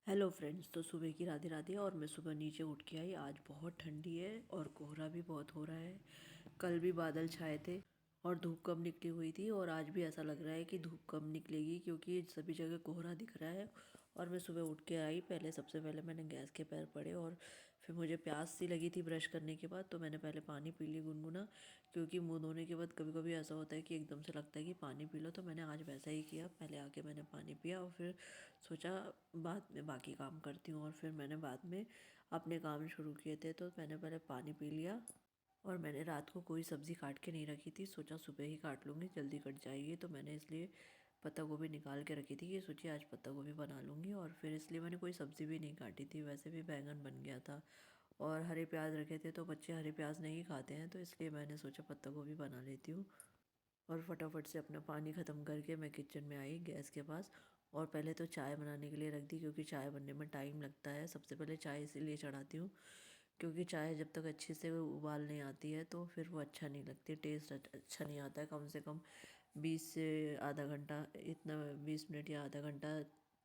Hello friends. तो सुबह की राधे राधे। और मैं सुबह नीचे उठ के आई। आज बहुत ठंडी है और कोहरा भी बहुत हो रहा है। कल भी बादल छाए थे और धूप कम निकली हुई थी, और आज भी ऐसा लग रहा है कि धूप कम निकलेगी क्योंकि सभी जगह कोहरा दिख रहा है। और मैं सुबह उठ के आई, सबसे पहले मैंने गैस के पैर पड़े और फिर मुझे प्यास सी लगी थी ब्रश करने के बाद, तो मैंने पहले पानी पी ली गुनगुना। क्योंकि मुंह धोने के बाद कभी कभी ऐसा होता है कि एकदम से लगता है कि पानी पी लो, तो मैंने आज वैसा ही किया। पहले आके मैंने पानी पिया और फिर सोचा बाद में बाकी काम करती हूँ। और फिर मैंने बाद में अपने काम शुरू किए थे, तो मैंने पहले पानी पी लिया। और मैंने रात को कोई सब्ज़ी काट के नहीं रखी थी, सोचा सुबह ही काट लूँगी, जल्दी कट जाएगी। तो मैंने इसलिए पत्ता गोभी निकाल के रखी थी कि सोची आज पत्ता गोभी बना लूँगी। और फिर इसलिए मैंने कोई सब्ज़ी भी नहीं काटी थी, वैसे भी बैंगन बन गया था। और हरे प्याज रखे थे, तो बच्चे हरे प्याज नहीं खाते हैं, तो इसलिए मैंने सोचा पत्ता गोभी बना लेती हूँ। और फटाफट से अपना पानी ख़त्म करके मैं किचन में आई गैस के पास। और पहले तो चाय बनाने के लिए रख दी, क्योंकि चाय बनने में टाइम लगता है। सबसे पहले चाय इसीलिए चढ़ाती हूँ क्योंकि चाय जब तक अच्छे से उबाल नहीं आती है तो फिर वो अच्छा नहीं लगती, टेस्ट अच्छा नहीं आता है। कम से कम 20 से आधा घंटा, इतना 20 मिनट या आधा घंटा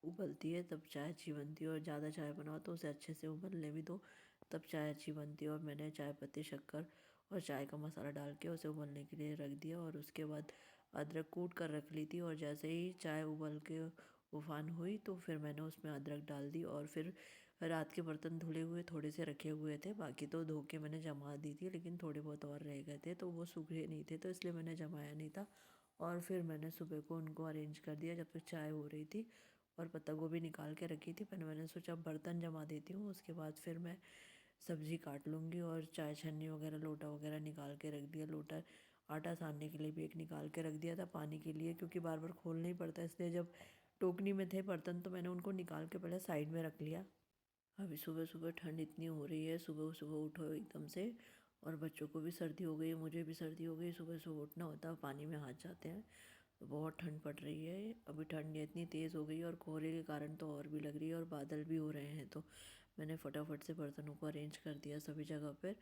उबलती है तब चाय अच्छी बनती है। और ज़्यादा चाय बनाओ तो उसे अच्छे से उबलने भी दो, तब चाय अच्छी बनती है। और मैंने चाय पत्ती, शक्कर और चाय का मसाला डाल के उसे उबलने के लिए रख दिया। और उसके बाद अदरक कूट कर रख ली थी, और जैसे ही चाय उबल के उफान हुई तो फिर मैंने उसमें अदरक डाल दी। और फिर रात के बर्तन धुले हुए थोड़े से रखे हुए थे, बाकी तो धो के मैंने जमा दी थी, लेकिन थोड़े बहुत और रह गए थे तो वो सूखे नहीं थे, तो इसलिए मैंने जमाया नहीं था। और फिर मैंने सुबह को उनको अरेंज कर दिया जब तक चाय हो रही थी। और पत्ता गोभी निकाल के रखी थी, पहले मैंने सोचा बर्तन जमा देती हूँ, उसके बाद फिर मैं सब्ज़ी काट लूँगी। और चाय छन्नी वगैरह, लोटा वगैरह निकाल के रख दिया। लोटा आटा सानने के लिए भी एक निकाल के रख दिया था पानी के लिए, क्योंकि बार बार खोलना ही पड़ता है, इसलिए जब टोकनी में थे बर्तन तो मैंने उनको निकाल के पहले साइड में रख लिया। अभी सुबह सुबह ठंड इतनी हो रही है, सुबह सुबह उठो एकदम से, और बच्चों को भी सर्दी हो गई, मुझे भी सर्दी हो गई। सुबह सुबह उठना होता है, पानी में हाथ जाते हैं, तो बहुत ठंड पड़ रही है। अभी ठंड इतनी तेज़ हो गई और कोहरे के कारण तो और भी लग रही है, और बादल भी हो रहे हैं। तो मैंने फटाफट से बर्तनों को अरेंज कर दिया सभी जगह पर।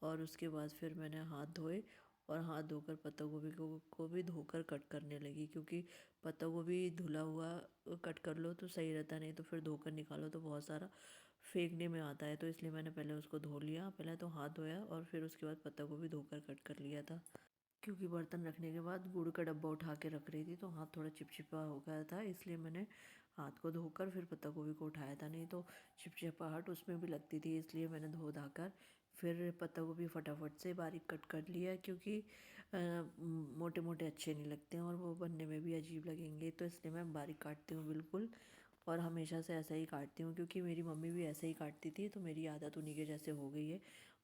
और उसके बाद फिर मैंने हाथ धोए, और हाथ धोकर पत्ता गोभी को भी धोकर कट करने लगी, क्योंकि पत्ता गोभी धुला हुआ कट कर लो तो सही रहता, नहीं तो फिर धोकर निकालो तो बहुत सारा फेंकने में आता है। तो इसलिए मैंने पहले उसको धो लिया, पहले तो हाथ धोया और फिर उसके बाद पत्ता गोभी धोकर कट कर लिया था। क्योंकि बर्तन रखने के बाद गुड़ का डब्बा उठा के रख रही थी तो हाथ थोड़ा चिपचिपा हो गया था, इसलिए मैंने हाथ को धोकर फिर पत्ता गोभी को उठाया था, नहीं तो चिपचिपाहट उसमें भी लगती थी। इसलिए मैंने धो धाकर फिर पत्ता गोभी फटाफट से बारीक कट कर लिया, क्योंकि मोटे मोटे अच्छे नहीं लगते हैं और वो बनने में भी अजीब लगेंगे, तो इसलिए मैं बारीक काटती हूँ बिल्कुल। और हमेशा से ऐसा ही काटती हूँ, क्योंकि मेरी मम्मी भी ऐसे ही काटती थी, तो मेरी आदत उन्हीं के जैसे हो गई है।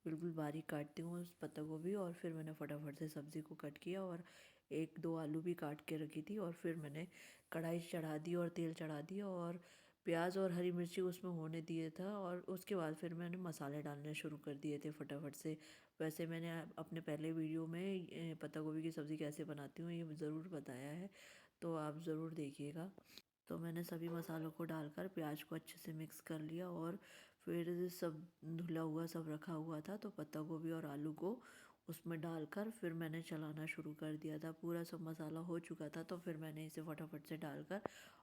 बिल्कुल बारीक काटती हूँ उस पत्ता गोभी। और फिर मैंने फटाफट से सब्ज़ी को कट किया, और एक दो आलू भी काट के रखी थी। और फिर मैंने कढ़ाई चढ़ा दी और तेल चढ़ा दिया, और प्याज और हरी मिर्ची उसमें होने दिए था। और उसके बाद फिर मैंने मसाले डालने शुरू कर दिए थे फटाफट से। वैसे मैंने अपने पहले वीडियो में पत्ता गोभी की सब्ज़ी कैसे बनाती हूँ ये ज़रूर बताया है, तो आप ज़रूर देखिएगा। तो मैंने सभी मसालों को डालकर प्याज को अच्छे से मिक्स कर लिया, और फिर सब धुला हुआ सब रखा हुआ था तो पत्ता गोभी और आलू को उसमें डालकर फिर मैंने चलाना शुरू कर दिया था। पूरा सब मसाला हो चुका था तो फिर मैंने इसे फटाफट से डालकर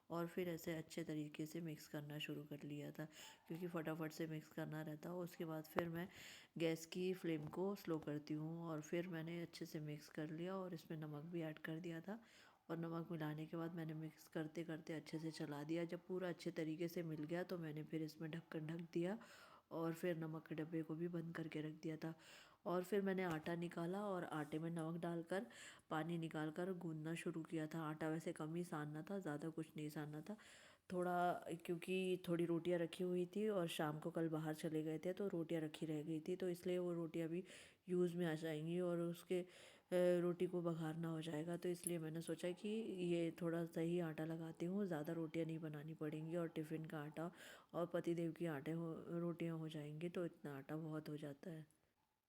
और फिर ऐसे अच्छे तरीके से मिक्स करना शुरू कर लिया था, क्योंकि फटाफट से मिक्स करना रहता है। उसके बाद फिर मैं गैस की फ्लेम को स्लो करती हूँ, और फिर मैंने अच्छे से मिक्स कर लिया और इसमें नमक भी ऐड कर दिया था। और नमक मिलाने के बाद मैंने मिक्स करते करते अच्छे से चला दिया। जब पूरा अच्छे तरीके से मिल गया तो मैंने फिर इसमें ढक्कन ढक दिया, और फिर नमक के डब्बे को भी बंद करके रख दिया था। और फिर मैंने आटा निकाला और आटे में नमक डालकर पानी निकाल कर गूंदना शुरू किया था। आटा वैसे कम ही सानना था, ज़्यादा कुछ नहीं सानना था थोड़ा, क्योंकि थोड़ी रोटियां रखी हुई थी और शाम को कल बाहर चले गए थे तो रोटियां रखी रह गई थी, तो इसलिए वो रोटियां भी यूज़ में आ जाएंगी और उसके रोटी को बघारना हो जाएगा। तो इसलिए मैंने सोचा कि ये थोड़ा सही आटा लगाती हूँ, ज़्यादा रोटियां नहीं बनानी पड़ेंगी, और टिफ़िन का आटा और पतिदेव की रोटियां हो जाएंगी, तो इतना आटा बहुत हो जाता है।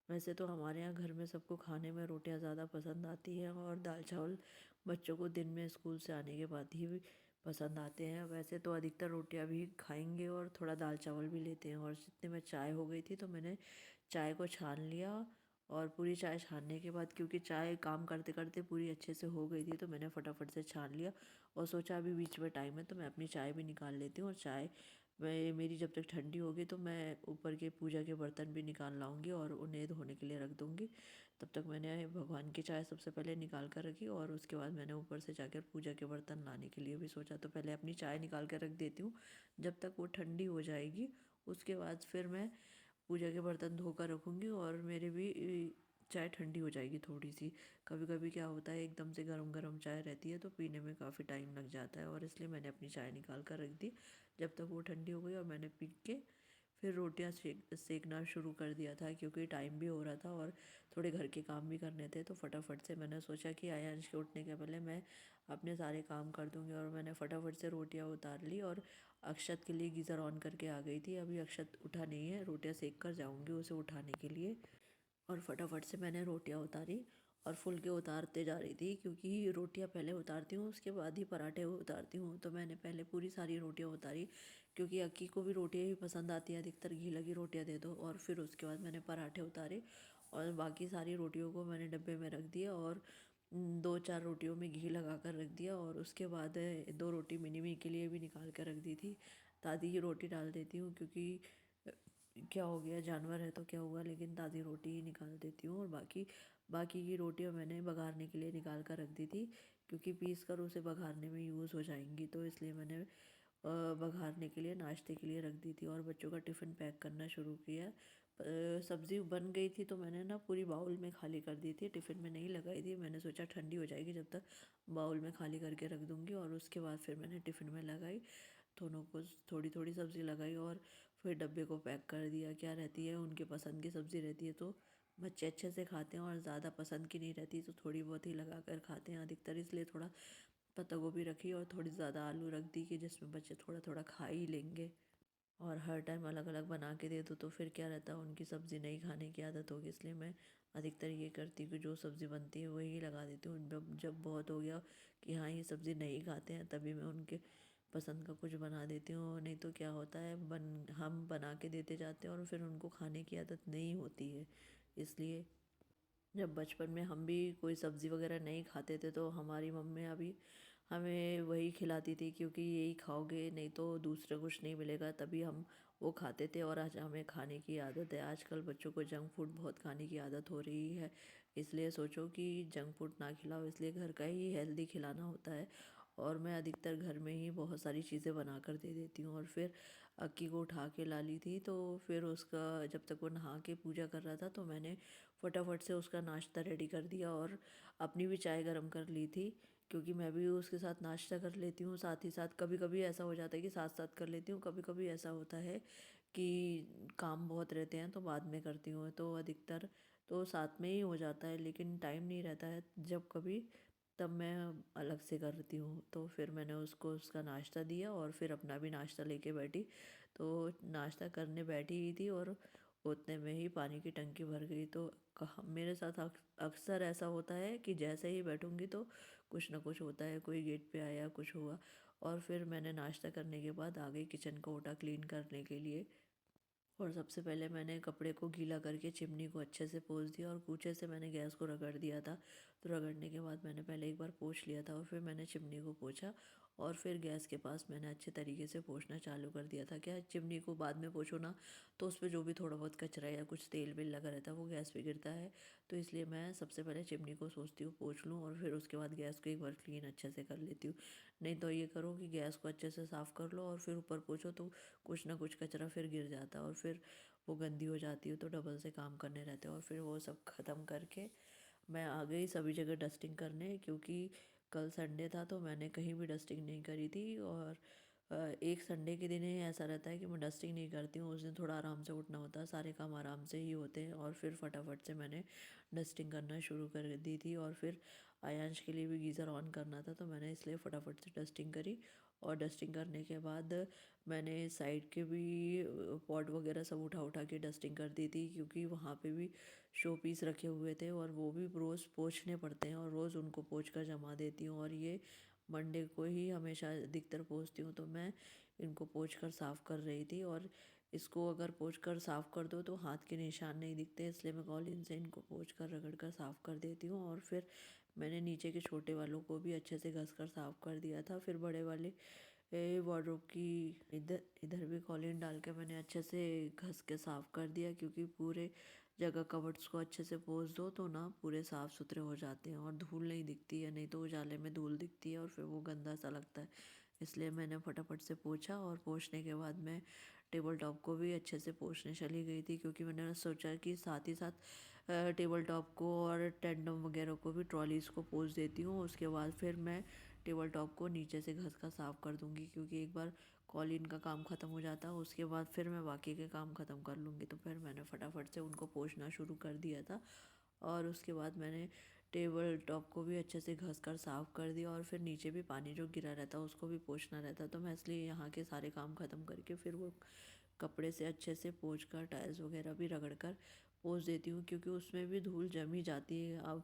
वैसे तो हमारे यहाँ घर में सबको खाने में रोटियां ज़्यादा पसंद आती हैं, और दाल चावल बच्चों को दिन में स्कूल से आने के बाद ही पसंद आते हैं। वैसे तो अधिकतर रोटियां भी खाएंगे और थोड़ा दाल चावल भी लेते हैं। और जितने में चाय हो गई थी तो मैंने चाय को छान लिया, और पूरी चाय छानने के बाद क्योंकि चाय काम करते करते पूरी अच्छे से हो गई थी तो मैंने फटाफट से छान लिया, और सोचा अभी बीच में टाइम है तो मैं अपनी चाय भी निकाल लेती हूँ और चाय मेरी जब तक ठंडी होगी तो मैं ऊपर के पूजा के बर्तन भी निकाल लाऊंगी और उन्हें धोने के लिए रख दूंगी। तब तक मैंने भगवान की चाय सबसे पहले निकाल कर रखी और उसके बाद मैंने ऊपर से जाकर पूजा के बर्तन लाने के लिए भी सोचा। तो पहले अपनी चाय निकाल कर रख देती हूँ, जब तक वो ठंडी हो जाएगी उसके बाद फिर मैं पूजा के बर्तन धोकर रखूँगी और मेरे भी चाय ठंडी हो जाएगी थोड़ी सी। कभी कभी क्या होता है एकदम से गरम गरम चाय रहती है तो पीने में काफ़ी टाइम लग जाता है, और इसलिए मैंने अपनी चाय निकाल कर रख दी। जब तक वो ठंडी हो गई और मैंने पी के फिर रोटियां सेकना शुरू कर दिया था, क्योंकि टाइम भी हो रहा था और थोड़े घर के काम भी करने थे। तो फटाफट से मैंने सोचा कि आयांश के उठने के पहले मैं अपने सारे काम कर दूंगी, और मैंने फटाफट से रोटियां उतार ली और अक्षत के लिए गीज़र ऑन करके आ गई थी। अभी अक्षत उठा नहीं है, रोटियां सेक कर जाऊंगी उसे उठाने के लिए। और फटाफट से मैंने रोटियां उतारी और फुल के उतारते जा रही थी, क्योंकि रोटियां पहले उतारती हूँ उसके बाद ही पराठे उतारती हूँ। तो मैंने पहले पूरी सारी रोटियां उतारी, क्योंकि अक्की को भी रोटियां ही पसंद आती है, अधिकतर घी लगी रोटियां दे दो। और फिर उसके बाद मैंने पराठे उतारे और बाकी सारी रोटियों को मैंने डब्बे में रख दिया और दो चार रोटियों में घी लगा कर रख दिया। और उसके बाद दो रोटी मिनी मी के लिए भी निकाल कर रख दी थी। दादी की रोटी डाल देती हूँ, क्योंकि क्या हो गया, जानवर है तो क्या हुआ, लेकिन ताज़ी रोटी ही निकाल देती हूँ। और बाकी बाकी की रोटियाँ मैंने बघारने के लिए निकाल कर रख दी थी, क्योंकि पीस कर उसे बघारने में यूज़ हो जाएंगी। तो इसलिए मैंने बघारने के लिए नाश्ते के लिए रख दी थी और बच्चों का टिफ़िन पैक करना शुरू किया। सब्ज़ी बन गई थी तो मैंने ना पूरी बाउल में खाली कर दी थी, टिफ़िन में नहीं लगाई थी। मैंने सोचा ठंडी हो जाएगी जब तक, बाउल में खाली करके रख दूँगी। और उसके बाद फिर मैंने टिफ़िन में लगाई, दोनों को थोड़ी थोड़ी सब्ज़ी लगाई और फिर डब्बे को पैक कर दिया। क्या रहती है, उनके पसंद की सब्ज़ी रहती है तो बच्चे अच्छे से खाते हैं, और ज़्यादा पसंद की नहीं रहती तो थोड़ी बहुत ही लगा कर खाते हैं अधिकतर। इसलिए थोड़ा पत्ता गोभी रखी और थोड़ी ज़्यादा आलू रख दी कि जिसमें बच्चे थोड़ा थोड़ा खा ही लेंगे। और हर टाइम अलग अलग बना के दे दो तो फिर क्या रहता है, उनकी सब्ज़ी नहीं खाने की आदत होगी। इसलिए मैं अधिकतर ये करती हूँ कि जो सब्ज़ी बनती है वही लगा देती हूँ। जब जब बहुत हो गया कि हाँ ये सब्ज़ी नहीं खाते हैं, तभी मैं उनके पसंद का कुछ बना देती हूँ। नहीं तो क्या होता है, हम बना के देते जाते हैं और फिर उनको खाने की आदत नहीं होती है। इसलिए जब बचपन में हम भी कोई सब्ज़ी वगैरह नहीं खाते थे तो हमारी मम्मी अभी हमें वही खिलाती थी, क्योंकि यही खाओगे नहीं तो दूसरा कुछ नहीं मिलेगा, तभी हम वो खाते थे। और आज हमें खाने की आदत है। आजकल बच्चों को जंक फूड बहुत खाने की आदत हो रही है, इसलिए सोचो कि जंक फूड ना खिलाओ, इसलिए घर का ही हेल्दी खिलाना होता है। और मैं अधिकतर घर में ही बहुत सारी चीज़ें बना कर दे देती हूँ। और फिर अक्की को उठा के ला ली थी, तो फिर उसका जब तक वो नहा के पूजा कर रहा था तो मैंने फटाफट से उसका नाश्ता रेडी कर दिया और अपनी भी चाय गर्म कर ली थी, क्योंकि मैं भी उसके साथ नाश्ता कर लेती हूँ साथ ही साथ। कभी कभी ऐसा हो जाता है कि साथ साथ कर लेती हूँ, कभी कभी ऐसा होता है कि काम बहुत रहते हैं तो बाद में करती हूँ। तो अधिकतर तो साथ में ही हो जाता है, लेकिन टाइम नहीं रहता है जब कभी, तब मैं अलग से करती हूँ। तो फिर मैंने उसको उसका नाश्ता दिया और फिर अपना भी नाश्ता लेके बैठी। तो नाश्ता करने बैठी ही थी और उतने में ही पानी की टंकी भर गई। तो मेरे साथ अक्सर ऐसा होता है कि जैसे ही बैठूंगी तो कुछ ना कुछ होता है, कोई गेट पे आया, कुछ हुआ। और फिर मैंने नाश्ता करने के बाद आ गई किचन को ओटा क्लीन करने के लिए। और सबसे पहले मैंने कपड़े को गीला करके चिमनी को अच्छे से पोंछ दिया और कूचे से मैंने गैस को रगड़ दिया था। तो रगड़ने के बाद मैंने पहले एक बार पोंछ लिया था और फिर मैंने चिमनी को पोंछा और फिर गैस के पास मैंने अच्छे तरीके से पोंछना चालू कर दिया था। क्या चिमनी को बाद में पोंछो ना तो उस पर जो भी थोड़ा बहुत कचरा या कुछ तेल वेल लगा रहता है वो गैस पे गिरता है। तो इसलिए मैं सबसे पहले चिमनी को सोचती हूँ पोंछ लूँ और फिर उसके बाद गैस को एक बार क्लीन अच्छे से कर लेती हूँ। नहीं तो ये करो कि गैस को अच्छे से साफ़ कर लो और फिर ऊपर पोंछो तो कुछ ना कुछ कचरा फिर गिर जाता है और फिर वो गंदी हो जाती है, तो डबल से काम करने रहते हैं। और फिर वो सब ख़त्म करके मैं आ गई सभी जगह डस्टिंग करने, क्योंकि कल संडे था तो मैंने कहीं भी डस्टिंग नहीं करी थी। और एक संडे के दिन ही ऐसा रहता है कि मैं डस्टिंग नहीं करती हूँ, उस दिन थोड़ा आराम से उठना होता है, सारे काम आराम से ही होते हैं। और फिर फटाफट से मैंने डस्टिंग करना शुरू कर दी थी और फिर आयांश के लिए भी गीज़र ऑन करना था, तो मैंने इसलिए फटाफट से डस्टिंग करी। और डस्टिंग करने के बाद मैंने साइड के भी पॉट वगैरह सब उठा उठा के डस्टिंग कर दी थी, क्योंकि वहाँ पे भी शो पीस रखे हुए थे और वो भी रोज़ पोंछने पड़ते हैं और रोज़ उनको पोंछ कर जमा देती हूँ। और ये मंडे को ही हमेशा अधिकतर पोंछती हूँ, तो मैं इनको पोंछ कर साफ़ कर रही थी। और इसको अगर पोंछ कर साफ़ कर दो तो हाथ के निशान नहीं दिखते, इसलिए मैं कॉलिन से इनको पोंछ कर रगड़ कर साफ़ कर देती हूँ। और फिर मैंने नीचे के छोटे वालों को भी अच्छे से घस कर साफ़ कर दिया था। फिर बड़े वाले वार्डरोब की इधर इधर भी कॉलिन डाल के मैंने अच्छे से घस के साफ कर दिया, क्योंकि पूरे जगह कबर्ड्स को अच्छे से पोंछ दो तो ना पूरे साफ सुथरे हो जाते हैं और धूल नहीं दिखती है, नहीं तो उजाले में धूल दिखती है और फिर वो गंदा सा लगता है। इसलिए मैंने फटाफट से पोंछा, और पोंछने के बाद मैं टेबल टॉप को भी अच्छे से पोंछने चली गई थी, क्योंकि मैंने सोचा कि साथ ही साथ टेबल टॉप को और टेंडम वगैरह को भी, ट्रॉलीज़ को पोंछ देती हूँ। उसके बाद फिर मैं टेबल टॉप को नीचे से घस का साफ़ कर दूँगी, क्योंकि एक बार कॉलिन का काम ख़त्म हो जाता है उसके बाद फिर मैं बाकी के काम ख़त्म कर लूँगी। तो फिर मैंने फटाफट से उनको पोंछना शुरू कर दिया था, और उसके बाद मैंने टेबल टॉप को भी अच्छे से घस कर साफ़ कर दिया, और फिर नीचे भी पानी जो गिरा रहता है उसको भी पोंछना रहता है। तो मैं इसलिए यहाँ के सारे काम ख़त्म करके फिर वो कपड़े से अच्छे से पोंछ कर, टाइल्स वगैरह भी रगड़ कर पोंछ देती हूँ, क्योंकि उसमें भी धूल जम ही जाती है। अब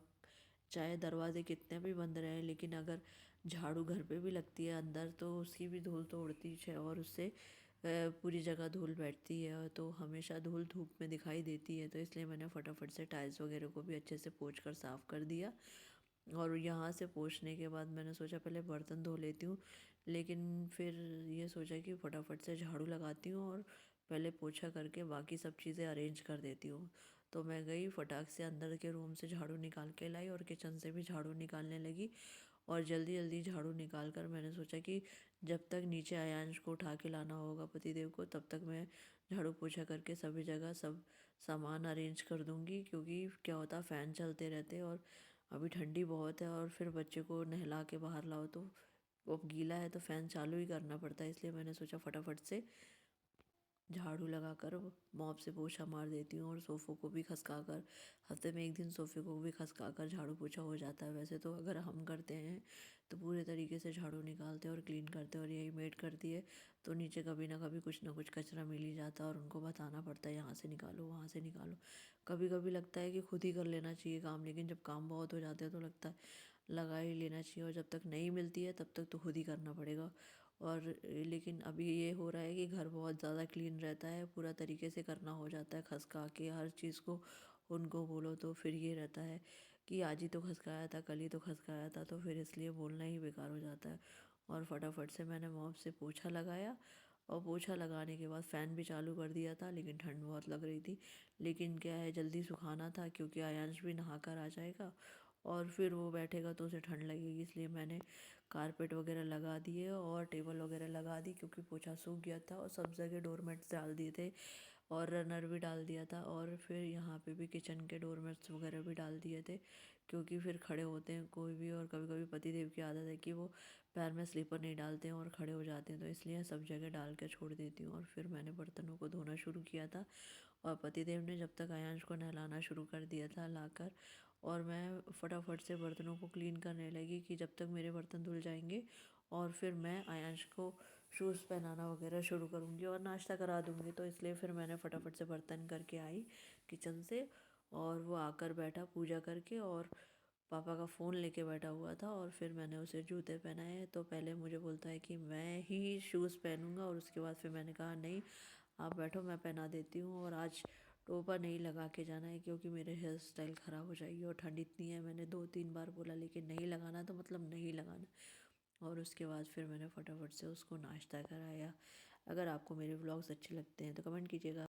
चाहे दरवाजे कितने भी बंद रहें, लेकिन अगर झाड़ू घर पे भी लगती है अंदर तो उसकी भी धूल तो उड़ती है, और उससे पूरी जगह धूल बैठती है, तो हमेशा धूल धूप में दिखाई देती है। तो इसलिए मैंने फटाफट से टाइल्स वगैरह को भी अच्छे से पोंछ कर साफ़ कर दिया। और यहाँ से पोंछने के बाद मैंने सोचा पहले बर्तन धो लेती हूँ, लेकिन फिर ये सोचा कि फटाफट से झाड़ू लगाती हूँ और पहले पोछा करके बाकी सब चीज़ें अरेंज कर देती हूँ। तो मैं गई फटाक से अंदर के रूम से झाड़ू निकाल के लाई, और किचन से भी झाड़ू निकालने लगी, और जल्दी जल्दी झाड़ू निकाल कर मैंने सोचा कि जब तक नीचे आयांश को उठा के लाना होगा पतिदेव को, तब तक मैं झाड़ू पोछा करके सभी जगह सब सामान अरेंज कर दूँगी। क्योंकि क्या होता है, फ़ैन चलते रहते हैं और अभी ठंडी बहुत है, और फिर बच्चे को नहला के बाहर लाओ तो अब गीला है तो फ़ैन चालू ही करना पड़ता है। इसलिए मैंने सोचा फटाफट से झाड़ू लगाकर मॉप से पोछा मार देती हूँ, और सोफ़ों को भी खसका कर, हफ्ते में एक दिन सोफ़े को भी खसका कर झाड़ू पोछा हो जाता है। वैसे तो अगर हम करते हैं तो पूरे तरीके से झाड़ू निकालते हैं और क्लीन करते हैं, और यही मेड करती है तो नीचे कभी ना कभी कुछ ना कुछ कचरा मिल ही जाता है, और उनको बताना पड़ता है यहाँ से निकालो वहाँ से निकालो। कभी कभी लगता है कि खुद ही कर लेना चाहिए काम, लेकिन जब काम बहुत हो जाते हैं तो लगता है लगा ही लेना चाहिए, और जब तक नहीं मिलती है तब तक तो खुद ही करना पड़ेगा। और लेकिन अभी ये हो रहा है कि घर बहुत ज़्यादा क्लीन रहता है, पूरा तरीके से करना हो जाता है, खसका के हर चीज़ को उनको बोलो तो फिर ये रहता है कि आज ही तो खसकाया था, कल ही तो खसकाया था, तो फिर इसलिए बोलना ही बेकार हो जाता है। और फटाफट से मैंने मॉप से पोछा लगाया, और पोछा लगाने के बाद फ़ैन भी चालू कर दिया था, लेकिन ठंड बहुत लग रही थी। लेकिन क्या है, जल्दी सुखाना था क्योंकि आयांश भी नहा कर आ जाएगा और फिर वो बैठेगा तो उसे ठंड लगेगी, इसलिए मैंने कारपेट वगैरह लगा दिए और टेबल वगैरह लगा दी, क्योंकि पोछा सूख गया था, और सब जगह डोरमेट्स डाल दिए थे और रनर भी डाल दिया था, और फिर यहाँ पे भी किचन के डोरमेट्स वगैरह भी डाल दिए थे, क्योंकि फिर खड़े होते हैं कोई भी, और कभी कभी पतिदेव की आदत है कि वो पैर में स्लीपर नहीं डालते हैं और खड़े हो जाते हैं, तो इसलिए सब जगह डाल के छोड़ देती हूँ। और फिर मैंने बर्तनों को धोना शुरू किया था, और पतिदेव ने जब तक आयांश को नहलाना शुरू कर दिया था लाकर, और मैं फटाफट से बर्तनों को क्लीन करने लगी कि जब तक मेरे बर्तन धुल जाएंगे, और फिर मैं आयांश को शूज़ पहनाना वगैरह शुरू करूँगी और नाश्ता करा दूँगी। तो इसलिए फिर मैंने फटाफट से बर्तन करके आई किचन से, और वो आकर बैठा पूजा करके, और पापा का फ़ोन लेके बैठा हुआ था, और फिर मैंने उसे जूते पहनाए। तो पहले मुझे बोलता है कि मैं ही शूज़ पहनूंगा, और उसके बाद फिर मैंने कहा नहीं, आप बैठो मैं पहना देती हूँ, और आज टोपा नहीं लगा के जाना है क्योंकि मेरे हेयर स्टाइल ख़राब हो जाएगी, और ठंड इतनी है, मैंने 2-3 बार बोला लेकिन नहीं लगाना, तो मतलब नहीं लगाना। और उसके बाद फिर मैंने फटाफट से उसको नाश्ता कराया। अगर आपको मेरे व्लॉग्स अच्छे लगते हैं तो कमेंट कीजिएगा।